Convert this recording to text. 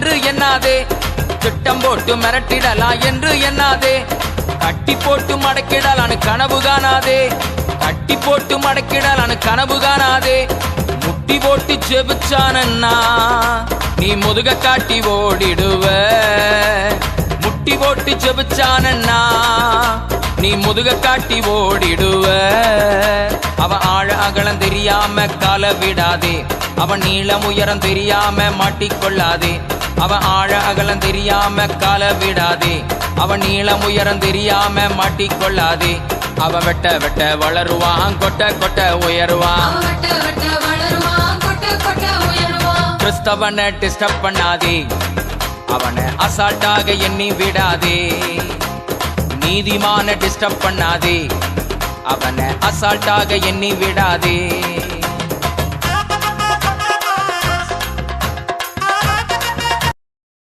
என்று எண்ணாதே, திட்டம் போட்டு மிரட்டிடலாம் என்று எண்ணாதே, கட்டி போட்டு மடக்கிடலான்னு கனவு காணாதே, கட்டி போட்டு மடக்கிடலான்னு கனவு காணாதே. முட்டி போட்டு ஜெபிச்சானன்னா நீ முதுக காட்டி ஓடிடுவ, முட்டி போட்டு ஜெபிச்சானன்னா நீ முதுக காட்டி ஓடிடுவ. அவன் ஆழ அகலம் தெரியாம கால விடாதே, அவன் நீளம் உயரம் தெரியாம மாட்டிக்கொள்ளாதே, அவன் ஆழ அகலம் தெரியாம கால விடாதே, அவன் நீளம் உயரம் தெரியாம மாட்டிக்கொள்ளாதே. அவன் வெட்ட வெட்ட வளருவான், கொட்ட கொட்ட உயருவான். கிறிஸ்தவனை டிஸ்டர்ப் பண்ணாதே, அவனை அசால்ட்டாக எண்ணி விடாதே. நீதிமான டிஸ்டர்ப் பண்ணாதே, அவனை அசால்ட்டாக எண்ணி விடாதே.